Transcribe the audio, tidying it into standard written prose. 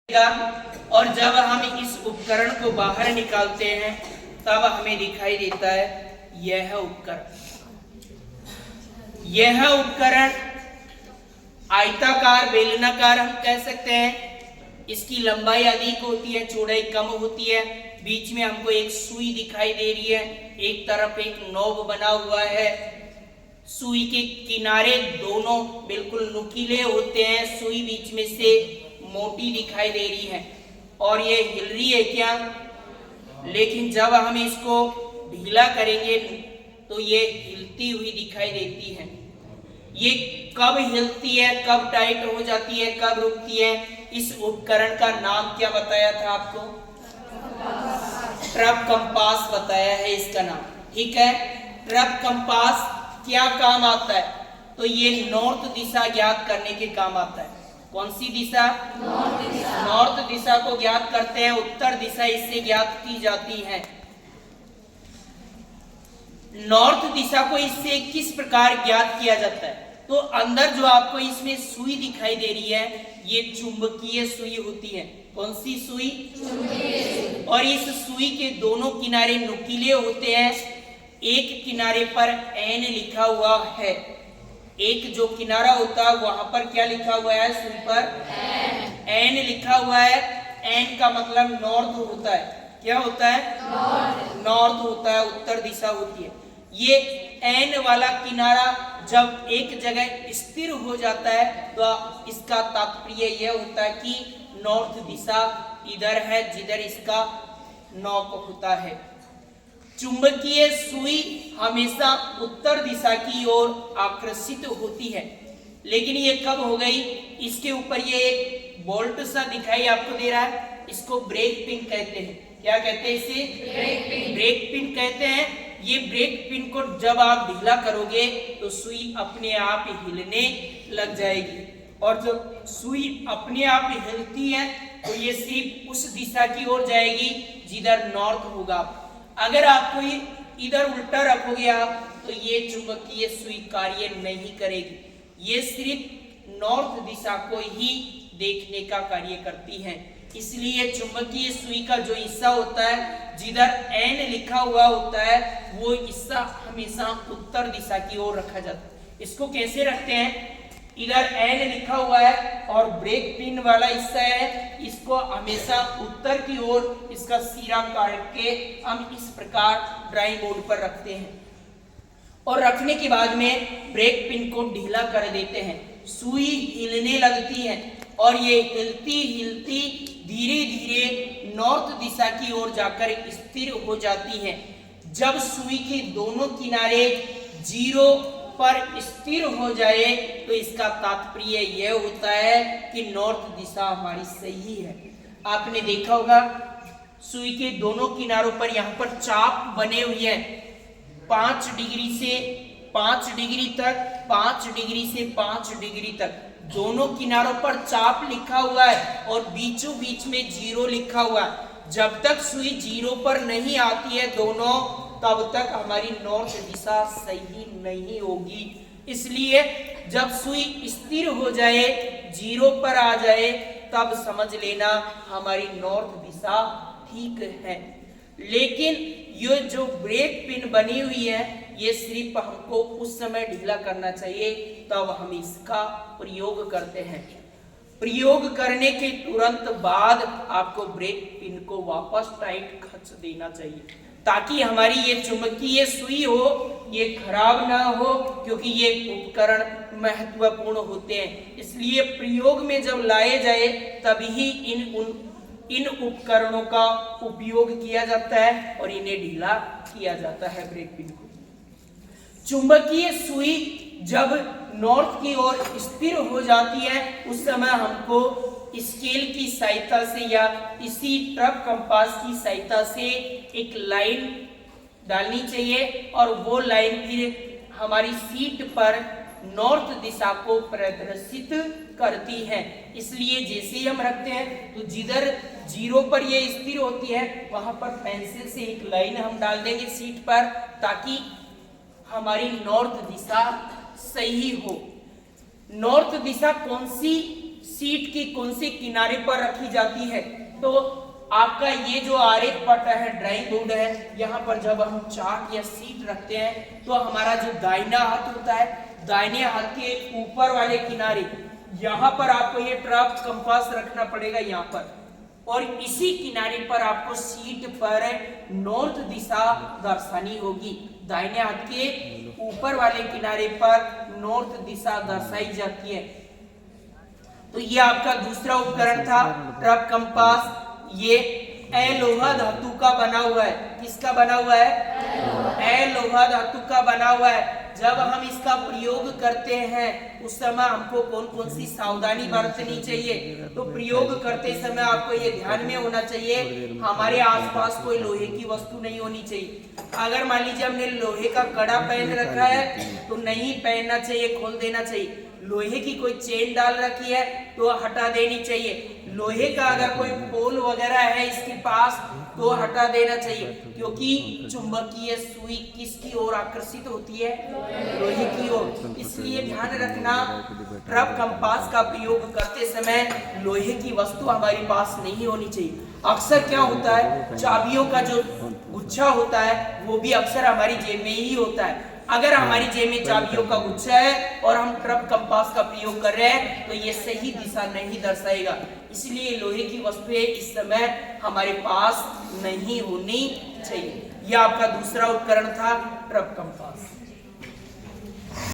और जब हम इस उपकरण को बाहर निकालते हैं तब हमें दिखाई देता है यह उपकरण आयताकार बेलनाकार हम कह सकते हैं। इसकी लंबाई अधिक होती है, चौड़ाई कम होती है। बीच में हमको एक सुई दिखाई दे रही है, एक तरफ एक नोब बना हुआ है। सुई के किनारे दोनों बिल्कुल नुकीले होते हैं, सुई बीच में से मोटी दिखाई दे रही है और ये हिल रही है क्या, लेकिन जब हम इसको ढीला करेंगे तो ये हिलती हुई दिखाई देती है। ये कब हिलती है, कब टाइट हो जाती है, कब रुकती है, इस उपकरण का नाम क्या बताया था आपको? ट्रफ कंपास बताया है इसका नाम। ठीक है, ट्रफ कंपास क्या काम आता है? तो ये नॉर्थ दिशा ज्ञात करने के काम आता है। कौन सी दिशा? नॉर्थ दिशा को ज्ञात करते हैं। उत्तर दिशा इससे ज्ञात की जाती है। नॉर्थ दिशा को इससे किस प्रकार ज्ञात किया जाता है? तो अंदर जो आपको इसमें सुई दिखाई दे रही है, ये चुंबकीय सुई होती है। कौन सी सुई? चुंबकीय। और इस सुई के दोनों किनारे नुकीले होते हैं। एक किनारे पर एन लिखा हुआ है। एक जो किनारा होता है वहां पर क्या लिखा हुआ है? सुई पर एन लिखा हुआ है। एन का मतलब नॉर्थ होता है। क्या होता है? नॉर्थ होता है, उत्तर दिशा होती है। ये एन वाला किनारा जब एक जगह स्थिर हो जाता है तो इसका तात्पर्य यह होता है कि नॉर्थ दिशा इधर है, जिधर इसका नॉक होता है। चुंबकीय सुई हमेशा उत्तर दिशा की ओर आकर्षित होती है, लेकिन ये कब हो गई? इसके ऊपर ये एक बोल्ट सा दिखाई आपको दे रहा है, इसको ब्रेक पिन कहते हैं। क्या कहते हैं इसे? ब्रेक पिन कहते हैं। ये ब्रेक पिन को जब आप ढीला करोगे तो सुई अपने आप हिलने लग जाएगी, और जब सुई अपने आप हिलती है तो ये सिर्फ उस दिशा की ओर जाएगी जिधर नॉर्थ होगा। अगर आपको ये इधर उल्टा रखोगे आप तो ये चुंबकीय सुई कार्य नहीं करेगी। ये सिर्फ नॉर्थ दिशा को ही देखने का कार्य करती है। इसलिए चुंबकीय सुई का जो हिस्सा होता है, जिधर एन लिखा हुआ होता है, वो हिस्सा हमेशा उत्तर दिशा की ओर रखा जाता है। इसको कैसे रखते हैं? इधर एन लिखा हुआ है और ब्रेक पिन वाला हिस्सा है, इसको हमेशा उत्तर की ओर इसका सिरा काट के हम इस प्रकार ड्राइंग बोर्ड पर रखते हैं और रखने के बाद में ब्रेक पिन को ढीला कर देते हैं। सुई हिलने लगती है और ये हिलती हिलती धीरे धीरे नॉर्थ दिशा की ओर जाकर स्थिर हो जाती है। जब सुई के दोनों किनारे जीरो पर स्थिर हो जाए तो इसका तात्पर्य यह होता है कि नॉर्थ दिशा हमारी सही है। आपने देखा होगा सुई के दोनों किनारों पर यहाँ पर चाप बने हुए हैं, 5 डिग्री से 5 डिग्री तक, 5 डिग्री से 5 डिग्री तक दोनों किनारों पर चाप लिखा हुआ है और बीचों बीच में जीरो लिखा हुआ है। जब तक सुई जीरो पर नहीं आती है दोनों, तब तक हमारी नॉर्थ दिशा सही नहीं होगी। इसलिए जब सुई स्थिर हो जाए, जीरो पर आ जाए, तब समझ लेना हमारी नॉर्थ दिशा ठीक है। लेकिन ये जो ब्रेक पिन बनी हुई है, ये सिर्फ हमको उस समय ढीला करना चाहिए तब हम इसका प्रयोग करते हैं। प्रयोग करने के तुरंत बाद आपको ब्रेक पिन को वापस टाइट खींच देना चाहिए ताकि हमारी ये चुंबकीय सुई हो, ये खराब ना हो, क्योंकि ये उपकरण महत्वपूर्ण होते हैं। इसलिए प्रयोग में जब लाए जाए तभी इन उपकरणों का उपयोग किया जाता है और इन्हें ढीला किया जाता है ब्रेक पिन को। चुंबकीय सुई जब नॉर्थ की ओर स्थिर हो जाती है उस समय हमको स्केल की सहायता से या इसी ट्रफ कंपास की सहायता से एक लाइन डालनी चाहिए और वो लाइन फिर हमारी सीट पर नॉर्थ दिशा को प्रदर्शित करती है। इसलिए जैसे ही हम रखते हैं तो जिधर जीरो पर ये स्थिर होती है वहां पर पेंसिल से एक लाइन हम डाल देंगे सीट पर ताकि हमारी नॉर्थ दिशा सही हो। नॉर्थ दिशा कौन सी सीट के कौन से किनारे पर रखी जाती है। तो आपका ये जो आरेख पट है, ड्राइंग बोर्ड है, यहाँ पर जब हम चार्ट या सीट रखते हैं तो हमारा जो दाहिना हाथ होता है, दाहिने हाथ के ऊपर वाले किनारे यहाँ पर आपको ये ट्रफ कंपास रखना पड़ेगा यहाँ पर, और इसी किनारे पर आपको सीट पर नॉर्थ दिशा दर्शानी होगी। दाहिने हाथ के ऊपर वाले किनारे पर नॉर्थ दिशा दर्शाई जाती है। तो ये आपका दूसरा उपकरण था ट्रफ कंपास। ये लोहा धातु का बना हुआ है। किसका बना हुआ है? लोहा धातु का बना हुआ है। जब हम इसका प्रयोग करते हैं उस समय हमको कौन कौन सी सावधानी बरतनी चाहिए? तो प्रयोग करते समय आपको ये ध्यान में होना चाहिए हमारे आसपास कोई लोहे की वस्तु नहीं होनी चाहिए। अगर मान लीजिए हमने लोहे का कड़ा पहन रखा है तो नहीं पहनना चाहिए, खोल देना चाहिए। लोहे की कोई चेन डाल रखी है तो हटा देनी चाहिए। लोहे का अगर कोई पोल वगैरह है इसके पास तो हटा देना चाहिए, क्योंकि चुंबकीय सुई किसकी ओर आकर्षित होती है? लोहे की ओर। इसलिए ध्यान रखना ट्रफ कंपास का प्रयोग करते समय लोहे की वस्तु हमारे पास नहीं होनी चाहिए। अक्सर क्या होता है, चाबियों का जो गुच्छा होता है वो भी अक्सर हमारी जेब में ही होता है। अगर हमारी जेब में चाबियों का गुच्छा है और हम ट्रफ कंपास का प्रयोग कर रहे हैं तो ये सही दिशा नहीं दर्शाएगा। इसलिए लोहे की वस्तुएं इस समय हमारे पास नहीं होनी चाहिए। यह आपका दूसरा उपकरण था ट्रफ कंपास।